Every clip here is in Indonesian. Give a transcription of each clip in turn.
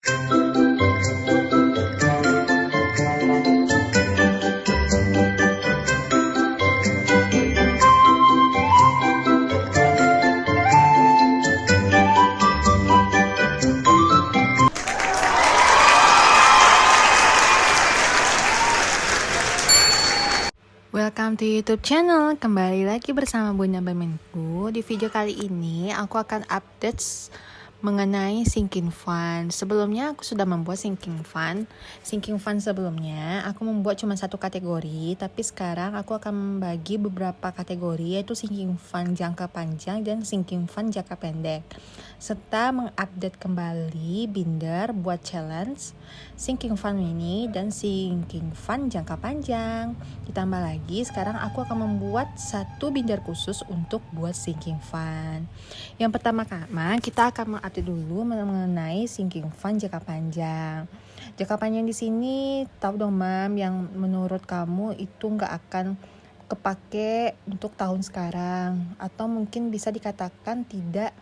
Welcome to YouTube channel. Kembali lagi bersama Bunda Bermenku. Di video kali ini aku akan update mengenai sinking fund. Sebelumnya aku sudah membuat sinking fund. Sinking fund sebelumnya aku membuat cuma satu kategori, tapi sekarang aku akan membagi beberapa kategori, yaitu sinking fund jangka panjang dan sinking fund jangka pendek, serta mengupdate kembali binder buat challenge, sinking fund mini, dan sinking fund jangka panjang. Ditambah lagi sekarang aku akan membuat satu binder khusus untuk buat sinking fund. Yang pertama kita akan mengupdate dulu mengenai sinking fund jangka panjang. Jangka panjang di sini tahu dong Mam, yang menurut kamu itu nggak akan kepake untuk tahun sekarang, atau mungkin bisa dikatakan tidak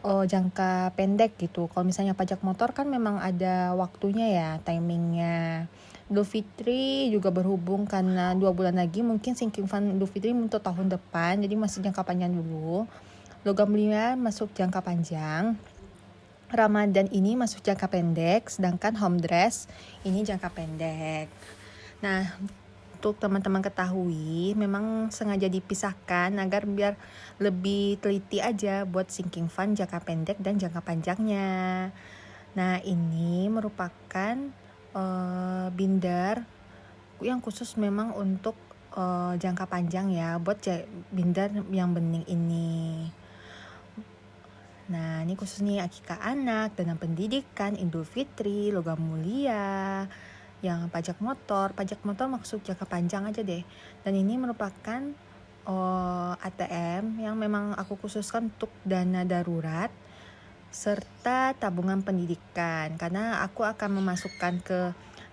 jangka pendek gitu. Kalau misalnya pajak motor kan memang ada waktunya ya, timingnya. Idul Fitri juga berhubung karena 2 bulan lagi mungkin sinking fund Idul Fitri untuk tahun depan, jadi masih jangka panjang dulu. Logam mulia masuk jangka panjang. Ramadan ini masuk jangka pendek, sedangkan home dress ini jangka pendek. Nah, untuk teman-teman ketahui, memang sengaja dipisahkan agar biar lebih teliti aja buat sinking fund jangka pendek dan jangka panjangnya. Nah, ini merupakan binder yang khusus memang untuk jangka panjang ya, buat binder yang bening ini. Nah, ini khusus nih akikah anak, dana pendidikan, Idul Fitri, logam mulia, yang pajak motor masuk jangka panjang aja deh. Dan ini merupakan ATM yang memang aku khususkan untuk dana darurat serta tabungan pendidikan, karena aku akan memasukkan ke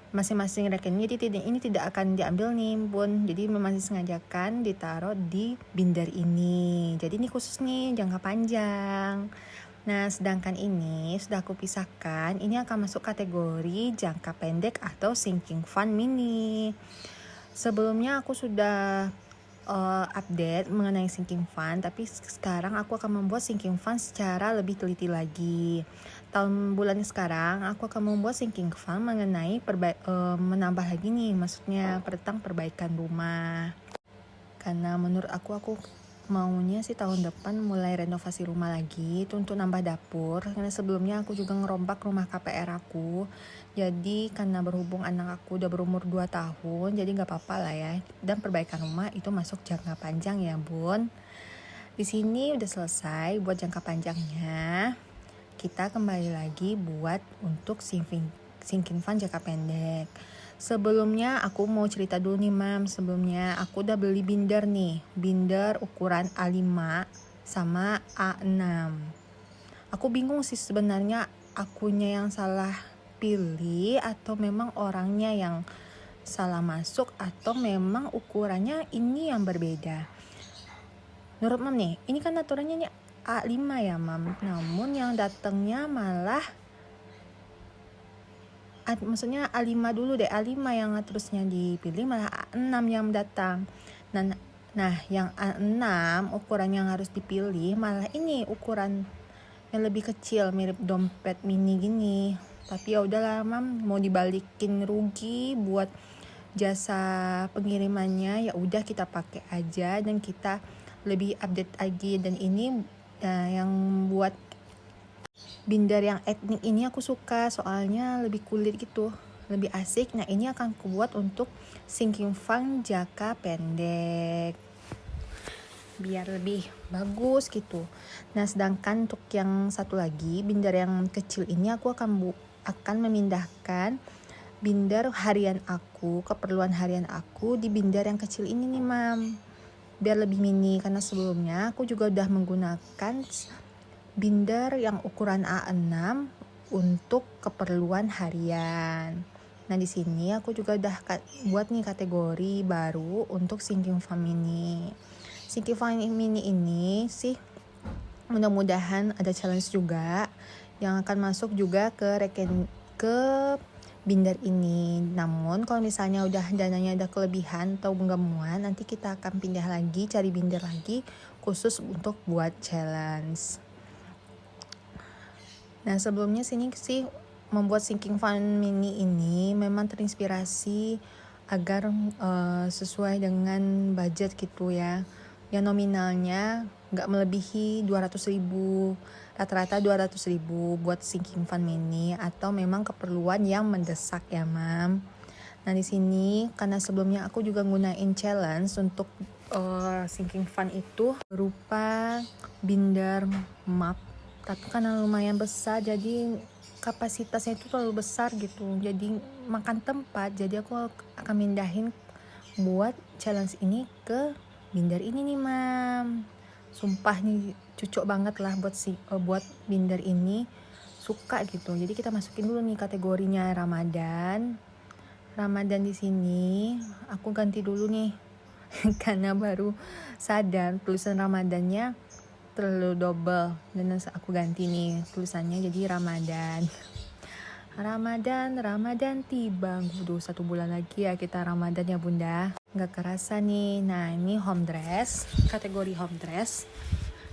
masing-masing rekening. Jadi ini tidak akan diambil nih Bun, jadi memang disengajakan ditaruh di binder ini. Jadi ini khusus nih jangka panjang. Nah, sedangkan ini sudah aku pisahkan, ini akan masuk kategori jangka pendek atau sinking fund mini. Sebelumnya aku sudah update mengenai sinking fund, tapi sekarang aku akan membuat sinking fund secara lebih teliti lagi. Tahun bulan sekarang aku akan membuat sinking fund mengenai menambah lagi nih, maksudnya tentang perbaikan rumah. Karena menurut aku maunya sih tahun depan mulai renovasi rumah lagi, itu untuk nambah dapur. Karena sebelumnya aku juga ngerombak rumah KPR aku. Jadi karena berhubung anak aku udah berumur 2 tahun, jadi gak apa-apa lah ya. Dan perbaikan rumah itu masuk jangka panjang ya Bun. Di sini udah selesai buat jangka panjangnya. Kita kembali lagi buat untuk sinking fund jangka pendek. Sebelumnya aku mau cerita dulu nih Mam. Sebelumnya aku udah beli binder nih, binder ukuran A5 sama A6. Aku bingung sih sebenarnya, akunya yang salah pilih atau memang orangnya yang salah masuk, atau memang ukurannya ini yang berbeda. Menurut Mam nih, ini kan aturannya nih A5 ya Mam, namun yang datangnya malah maksudnya A5 dulu deh, A5 yang terusnya dipilih, malah A6 yang datang. Nah, yang A6 ukuran yang harus dipilih malah ini ukuran yang lebih kecil, mirip dompet mini gini. Tapi ya udahlah Mam, mau dibalikin rugi buat jasa pengirimannya, ya udah kita pakai aja dan kita lebih update lagi. Dan ini yang buat binder yang etnik ini aku suka, soalnya lebih kulit gitu, lebih asik. Nah, ini akan kubuat untuk sinking fund jangka pendek biar lebih bagus gitu. Nah, sedangkan untuk yang satu lagi, binder yang kecil ini aku akan memindahkan binder harian aku, keperluan harian aku di binder yang kecil ini nih Mam, biar lebih mini. Karena sebelumnya aku juga udah menggunakan binder yang ukuran A6 untuk keperluan harian. Nah, di sini aku juga udah buat nih kategori baru untuk sinking fund mini. Sinking fund mini ini sih mudah-mudahan ada challenge juga yang akan masuk juga ke ke binder ini. Namun kalau misalnya udah dananya ada kelebihan atau nggak muat, nanti kita akan pindah lagi, cari binder lagi khusus untuk buat challenge. Nah sebelumnya sini sih membuat sinking fund mini ini memang terinspirasi agar sesuai dengan budget gitu ya, yang nominalnya nggak melebihi 200.000, rata-rata 200.000 buat sinking fund mini atau memang keperluan yang mendesak ya mam. Nah di sini karena sebelumnya aku juga gunain challenge untuk sinking fund itu berupa binder map, tapi karena lumayan besar jadi kapasitasnya itu terlalu besar gitu, jadi makan tempat. Jadi aku akan mindahin buat challenge ini ke binder ini nih mam. Sumpah nih cocok banget lah buat binder ini, suka gitu. Jadi kita masukin dulu nih kategorinya Ramadan. Di sini aku ganti dulu nih karena baru sadar tulisan Ramadannya terlalu double, dan aku ganti nih tulisannya jadi Ramadan tiba. Udah 1 bulan lagi ya kita Ramadan ya bunda, nggak kerasa nih. Nah ini home dress, kategori home dress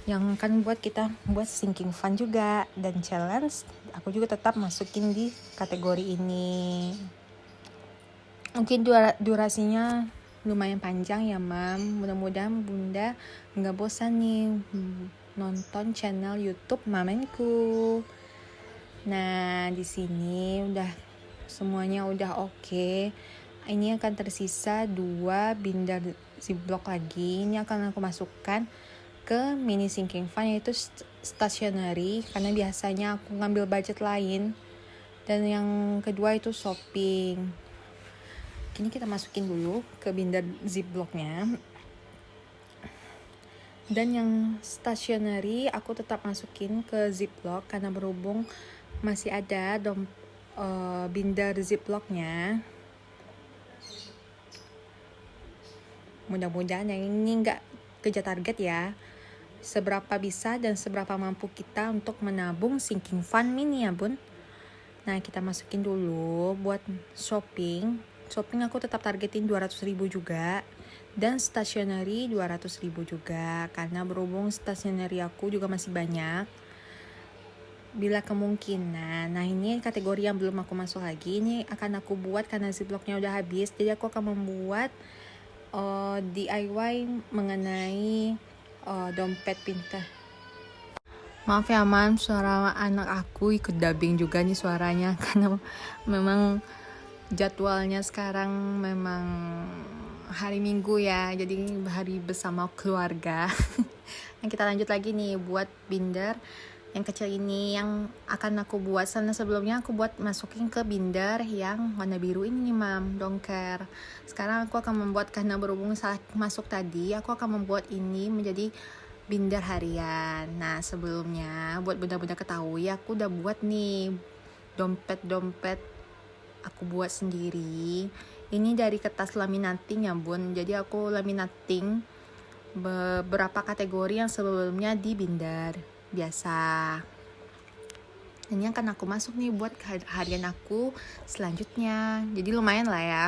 yang kan kita buat sinking fund juga, dan challenge aku juga tetap masukin di kategori ini. Mungkin durasinya lumayan panjang ya mam, mudah-mudahan bunda nggak bosan nih nonton channel YouTube mamenku. Nah di sini udah semuanya udah oke. Ini akan tersisa 2 binder ziplock lagi. Ini akan aku masukkan ke mini sinking fund, yaitu stationery, karena biasanya aku ngambil budget lain. Dan yang kedua itu shopping. Ini kita masukin dulu ke binder ziplocknya. Dan yang stationery aku tetap masukin ke ziplock karena berhubung masih ada binder ziplocknya. Mudah-mudahan yang ini nggak kejar target ya. Seberapa bisa dan seberapa mampu kita untuk menabung sinking fund mini ya bun. Nah kita masukin dulu buat shopping aku tetap targetin 200.000 juga, dan stationery 200.000 juga, karena berhubung stationery aku juga masih banyak bila kemungkinan. Nah ini kategori yang belum aku masuk lagi, ini akan aku buat karena ziplocknya udah habis. Jadi aku akan membuat DIY mengenai dompet pintar. Maaf ya mam, suara anak aku ikut dubbing juga nih suaranya karena memang jadwalnya sekarang memang hari Minggu ya, jadi hari bersama keluarga. Yang kita lanjut lagi nih buat binder yang kecil ini yang akan aku buat. Karena sebelumnya aku buat masukin ke binder yang warna biru ini nih mam, dongker. Sekarang aku akan membuat, karena berhubung salah masuk tadi, aku akan membuat ini menjadi binder harian. Nah sebelumnya buat bunda-bunda ketahui, aku udah buat nih dompet aku buat sendiri. Ini dari kertas laminating ya bun. Jadi aku laminating beberapa kategori yang sebelumnya di binder biasa. Ini akan aku masuk nih buat harian aku selanjutnya. Jadi lumayan lah ya,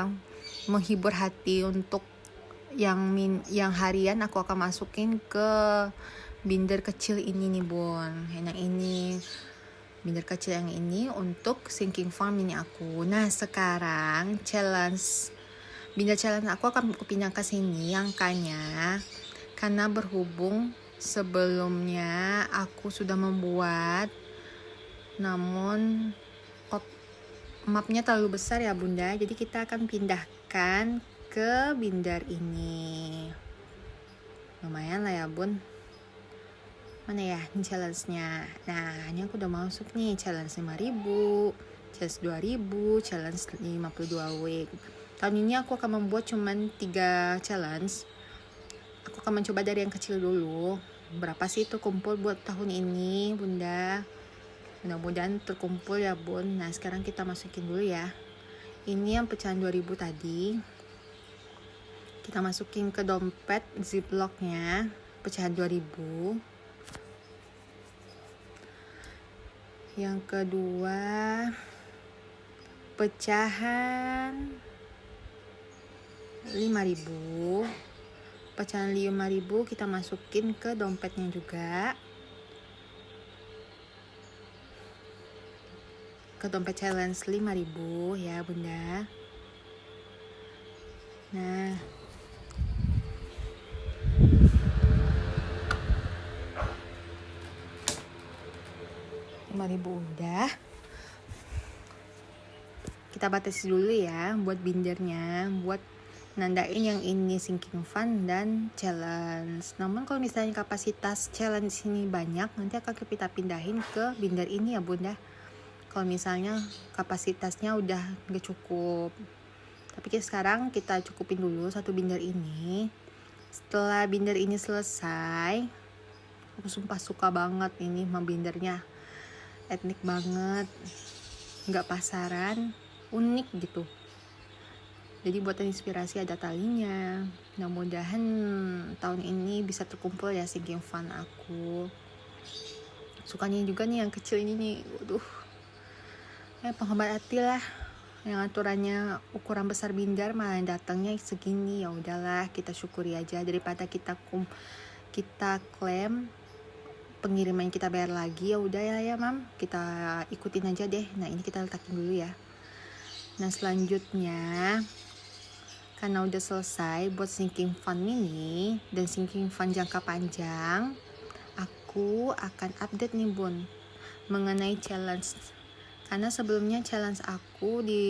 menghibur hati. Untuk yang harian aku akan masukin ke binder kecil ini nih bun. Yang ini binder kecil yang ini untuk sinking fund mini aku. Nah sekarang binder challenge aku akan pindah ke sini angkanya, karena berhubung sebelumnya aku sudah membuat, namun mapnya terlalu besar ya bunda. Jadi kita akan pindahkan ke binder ini. Lumayan lah ya bun. Mana ya ini challenge-nya. Nah ini aku udah masuk nih, challenge 5.000, challenge 2.000, challenge 52 week. Tahun ini aku akan membuat cuman 3 challenge. Aku akan mencoba dari yang kecil dulu. Berapa sih itu kumpul buat tahun ini bunda. Mudah-mudahan terkumpul ya bun. Nah sekarang kita masukin dulu ya. Ini yang pecahan 2.000 tadi, kita masukin ke dompet ziplocknya pecahan 2.000. Yang kedua pecahan 5.000. Pecahan 5.000 kita masukin ke dompetnya juga, ke dompet challenge 5.000 ya bunda. Nah, udah, kita batasi dulu ya buat bindernya, buat nandain yang ini sinking fund dan challenge. Namun kalau misalnya kapasitas challenge ini banyak, nanti akan kita pindahin ke binder ini ya bunda. Kalau misalnya kapasitasnya udah gak cukup, tapi sekarang kita cukupin dulu satu binder ini. Setelah binder ini selesai, aku sumpah suka banget ini sama bindernya, etnik banget, gak pasaran, unik gitu. Jadi buat inspirasi ada talinya. Mudah-mudahan tahun ini bisa terkumpul ya sinking fund aku. Sukanya juga nih yang kecil ini nih. Waduh. Penghemat hati lah. Yang aturannya ukuran besar binder malah datangnya segini. Ya udahlah, kita syukuri aja daripada kita klaim pengiriman kita bayar lagi. Ya udah ya mam, kita ikutin aja deh. Nah, ini kita letakin dulu ya. Nah, selanjutnya karena udah selesai buat sinking fund mini dan sinking fund jangka panjang, aku akan update nih bun mengenai challenge. Karena sebelumnya challenge aku di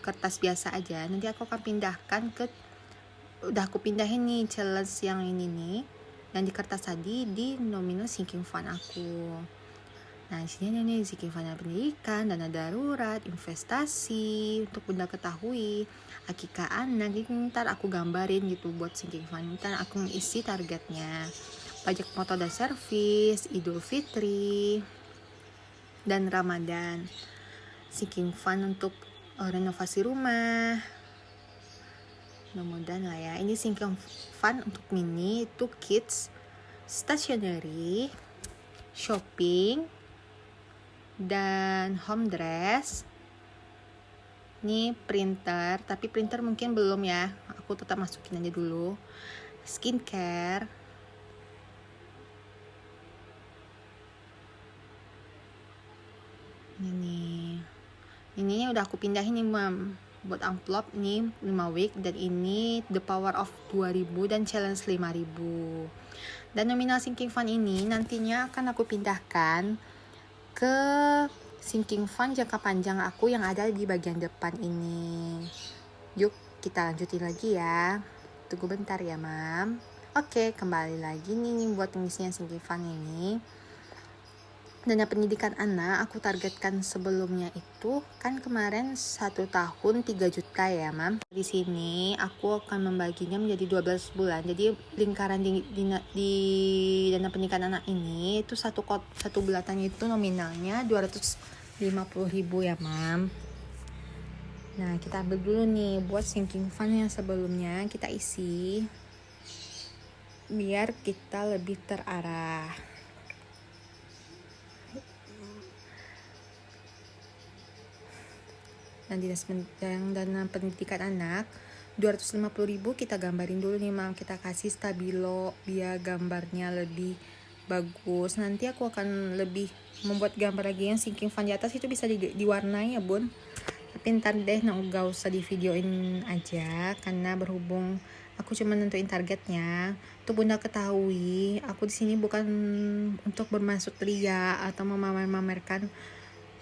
kertas biasa aja, nanti aku akan pindahkan udah aku pindahin nih challenge yang ini nih, dan di kertas tadi di nominal sinking fund aku. Nah, di sini ada nih sinking fund pendidikan, dana darurat, investasi untuk bunda ketahui, akikah anak. Jadi ntar aku gambarin gitu buat sinking fund. Ntar aku isi targetnya, pajak motor dan servis, Idul Fitri, dan Ramadan. Sinking fund untuk renovasi rumah. Mudah-mudahan lah ya. Ini sinking fund untuk mini, itu kids, stationery, shopping, dan home dress. Ini printer, tapi printer mungkin belum ya, aku tetap masukin aja dulu. Skincare, ini udah aku pindahin nih mam, buat amplop nih 5 week, dan ini the power of 2.000 dan challenge 5.000. Dan nominal sinking fund ini nantinya akan aku pindahkan ke sinking fund jangka panjang aku yang ada di bagian depan ini. Yuk kita lanjutin lagi ya. Tunggu bentar ya mam. Oke, kembali lagi nih buat pengisian sinking fund ini. Dana pendidikan anak aku targetkan sebelumnya itu kan kemarin 1 tahun 3 juta ya mam. Di sini aku akan membaginya menjadi 12 bulan. Jadi lingkaran di dana pendidikan anak ini itu satu bulanannya itu nominalnya 250.000 ya mam. Nah, kita ambil dulu nih buat sinking fund yang sebelumnya kita isi biar kita lebih terarah. Dan dana pendidikan anak 250.000 kita gambarin dulu nih mam, kita kasih stabilo biar gambarnya lebih bagus. Nanti aku akan lebih membuat gambar lagi yang sinking fund di atas itu bisa diwarnai ya bun, tapi ntar deh gak usah di videoin aja karena berhubung aku cuma nentuin targetnya. Untuk bunda ketahui, aku di sini bukan untuk bermaksud ria atau memamerkan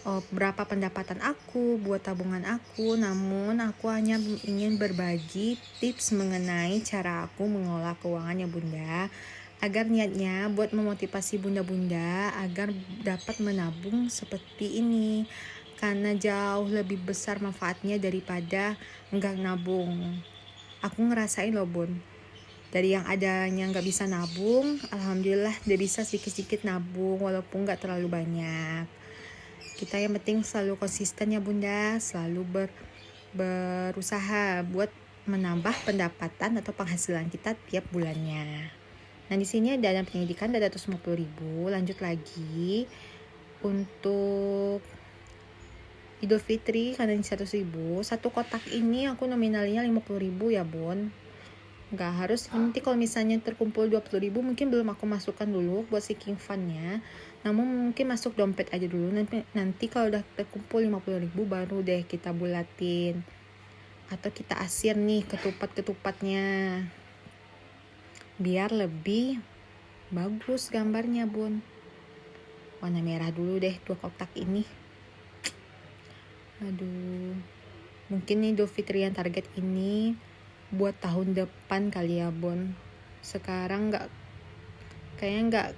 berapa pendapatan aku buat tabungan aku, namun aku hanya ingin berbagi tips mengenai cara aku mengelola keuangan ya bunda, agar niatnya buat memotivasi bunda-bunda agar dapat menabung seperti ini, karena jauh lebih besar manfaatnya daripada enggak nabung. Aku ngerasain loh bun, dari yang adanya nggak bisa nabung, alhamdulillah udah bisa sedikit-sedikit nabung walaupun nggak terlalu banyak. Kita yang penting selalu konsisten ya bunda, selalu berusaha buat menambah pendapatan atau penghasilan kita tiap bulannya. Nah, di sini dana pendidikan ada 250.000. Lanjut lagi untuk Idul Fitri karena ini 100.000. Satu kotak ini aku nominalnya 50.000 ya bun. Nggak harus, nanti kalau misalnya terkumpul 20.000 mungkin belum aku masukkan dulu buat sinking fund-nya, namun mungkin masuk dompet aja dulu. Nanti kalau udah terkumpul 50.000 baru deh kita bulatin atau kita asir nih ketupat-ketupatnya biar lebih bagus gambarnya bun. Warna merah dulu deh 2 kotak ini. Aduh, mungkin nih Idul Fitri yang target ini buat tahun depan kali ya Bon. Sekarang kayaknya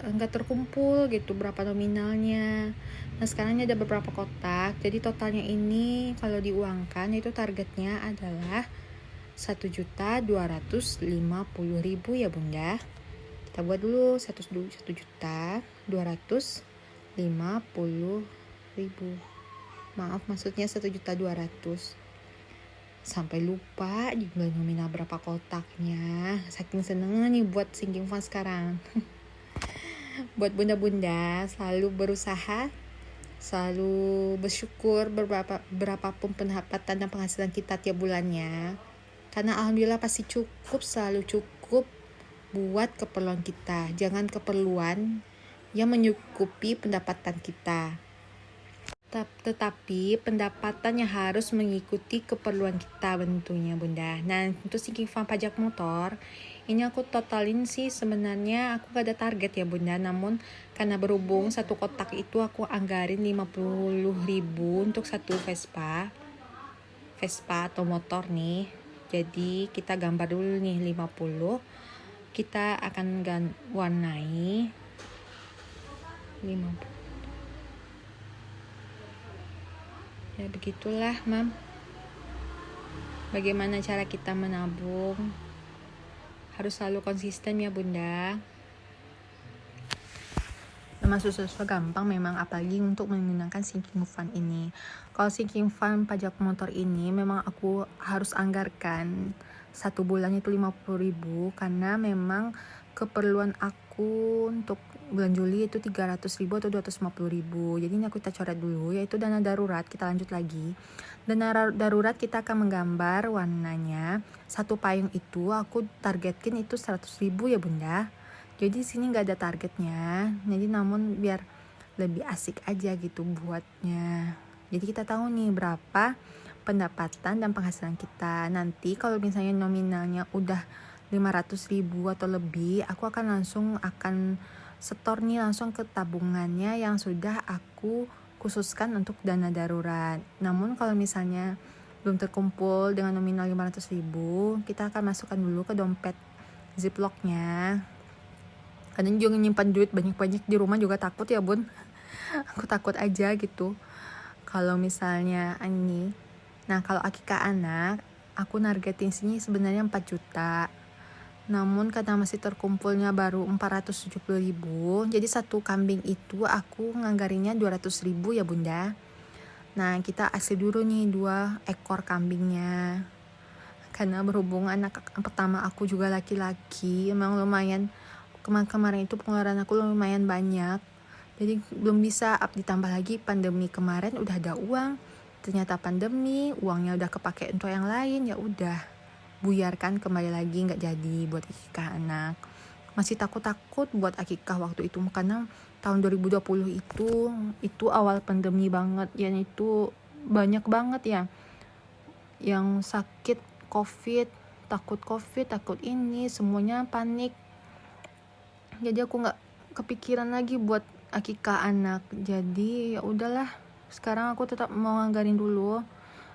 nggak terkumpul gitu berapa nominalnya. Nah sekarang ini ada beberapa kotak, jadi totalnya ini kalau diuangkan itu targetnya adalah 1.250.000 ya bunda. Kita buat dulu 1.250.000. Maaf, maksudnya 1.200.000. Sampai lupa jumlah nominal berapa kotaknya. Saking senengnya nih buat sinking fund sekarang. Buat bunda-bunda selalu berusaha, selalu bersyukur berapapun pendapatan dan penghasilan kita tiap bulannya. Karena alhamdulillah pasti cukup, selalu cukup buat keperluan kita. Jangan keperluan yang menyukupi pendapatan kita. Tetapi pendapatannya harus mengikuti keperluan kita bentuknya bunda. Nah untuk sinking fund pajak motor ini aku totalin sih sebenarnya aku gak ada target ya bunda, namun karena berhubung satu kotak itu aku anggarin 50.000 untuk satu Vespa atau motor nih. Jadi kita gambar dulu nih 50, kita akan warnai 50. Ya begitulah mam, bagaimana cara kita menabung, harus selalu konsisten ya bunda. Memang susah gampang memang, apalagi untuk menggunakan sinking fund ini. Kalau sinking fund pajak motor ini memang aku harus anggarkan satu bulan itu 50.000 karena memang keperluan aku untuk bulan Juli itu 300.000 atau 250.000. Jadi ini aku kita coret dulu, yaitu dana darurat. Kita lanjut lagi. Dana darurat kita akan menggambar warnanya. Satu payung itu aku targetkan itu 100.000 ya bunda. Jadi sini nggak ada targetnya. Jadi namun biar lebih asik aja gitu buatnya. Jadi kita tahu nih berapa pendapatan dan penghasilan kita. Nanti kalau misalnya nominalnya udah 500.000 atau lebih, aku akan setor nih langsung ke tabungannya yang sudah aku khususkan untuk dana darurat. Namun kalau misalnya belum terkumpul dengan nominal 500.000, kita akan masukkan dulu ke dompet ziplocknya. Kadang juga nyimpan duit banyak-banyak di rumah juga takut ya bun. Aku takut aja gitu kalau misalnya ini. Nah kalau akikah anak, aku nargetin sini sebenarnya 4 juta. Namun karena masih terkumpulnya baru 470.000, jadi satu kambing itu aku nganggarinya 200.000 ya bunda. Nah kita asli dulu nih 2 ekor kambingnya. Karena berhubung anak pertama aku juga laki-laki, emang lumayan kemarin itu pengeluaran aku lumayan banyak. Jadi belum bisa ditambah lagi pandemi kemarin udah ada uang. Ternyata pandemi, uangnya udah kepake untuk yang lain, ya udah buyarkan kembali lagi, nggak jadi buat akikah anak. Masih takut buat akikah waktu itu karena tahun 2020 itu awal pandemi banget ya, itu banyak banget ya yang sakit covid, takut ini semuanya panik. Jadi aku nggak kepikiran lagi buat akikah anak. Jadi ya udahlah, sekarang aku tetap mau nganggarin dulu.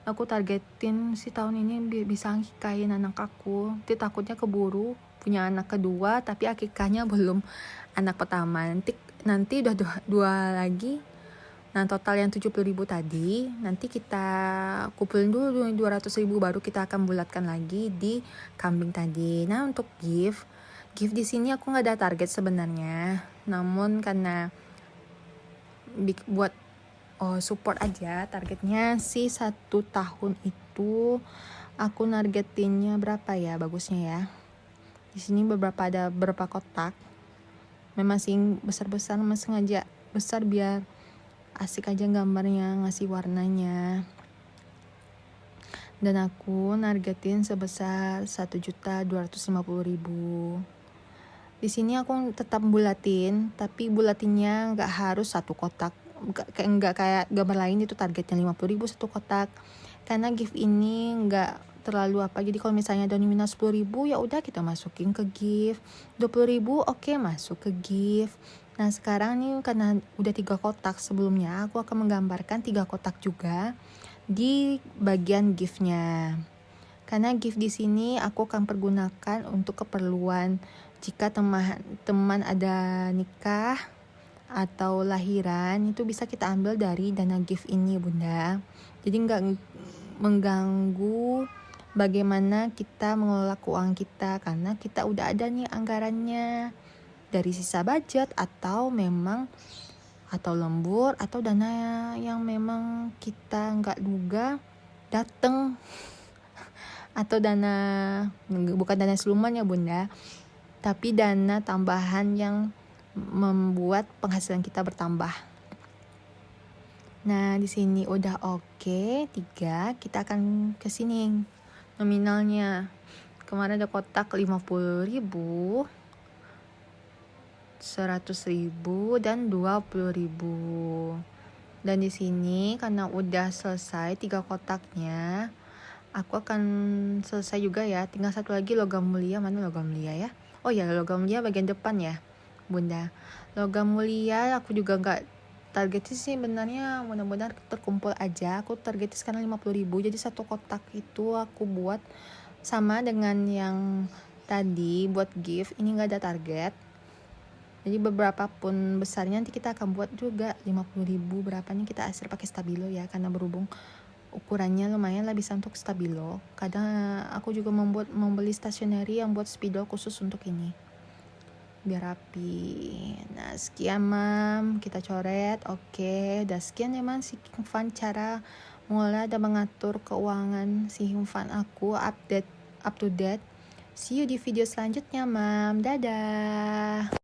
Aku targetin si tahun ini bisa akikahin anak aku. Nanti takutnya keburu punya anak kedua tapi akikahnya belum anak pertama. Nanti udah dua lagi. Nah total yang 70.000 tadi nanti kita kumpulin dulu 200.000 baru kita akan bulatkan lagi di kambing tadi. Nah untuk gift di sini aku nggak ada target sebenarnya. Namun karena buat support aja, targetnya sih 1 tahun itu aku nargetinnya berapa ya bagusnya ya. Di sini ada beberapa kotak. Memang sih besar-besar, sengaja besar biar asik aja gambarnya, ngasih warnanya. Dan aku nargetin sebesar 1.250.000. Di sini aku tetap bulatin, tapi bulatinnya nggak harus satu kotak. Nggak kayak gambar lain itu targetnya 50.000 satu kotak. Karena gift ini nggak terlalu apa. Jadi kalau misalnya ada nominal 10.000 ya udah kita masukin ke gift. 20.000 oke, masuk ke gift. Nah sekarang nih karena udah 3 kotak, sebelumnya aku akan menggambarkan 3 kotak juga di bagian giftnya. Karena gift di sini aku akan pergunakan untuk keperluan jika teman ada nikah atau lahiran, itu bisa kita ambil dari dana gift ini bunda. Jadi nggak mengganggu bagaimana kita mengelola keuangan kita, karena kita udah ada nih anggarannya dari sisa budget atau memang atau lembur atau dana yang memang kita nggak duga dateng, atau dana bukan dana siluman ya bunda, tapi dana tambahan yang membuat penghasilan kita bertambah. Nah, di sini udah oke, 3, kita akan ke sini nominalnya. Kemarin ada kotak 50.000, 100.000 dan 20.000. Dan di sini karena udah selesai 3 kotaknya, aku akan selesai juga ya. Tinggal satu lagi logam mulia. Mana logam mulia ya? Oh ya, logam mulia bagian depan ya bunda. Logam mulia aku juga gak targetin sih sebenarnya, mudah-mudahan terkumpul aja. Aku targetin sekarang 50.000. Jadi satu kotak itu aku buat sama dengan yang tadi buat gift. Ini gak ada target, jadi beberapa pun besarnya nanti kita akan buat juga 50.000 berapanya kita asir pakai stabilo ya, karena berhubung ukurannya lumayan lah bisa untuk stabilo. Kadang aku juga membeli stationery yang buat spidol khusus untuk ini biar rapi. Nah sekian mam, kita coret. Oke, udah sekian ya mam si Fun cara mengelola dan mengatur keuangan si Fun aku, up to date. See you di video selanjutnya mam, dadah.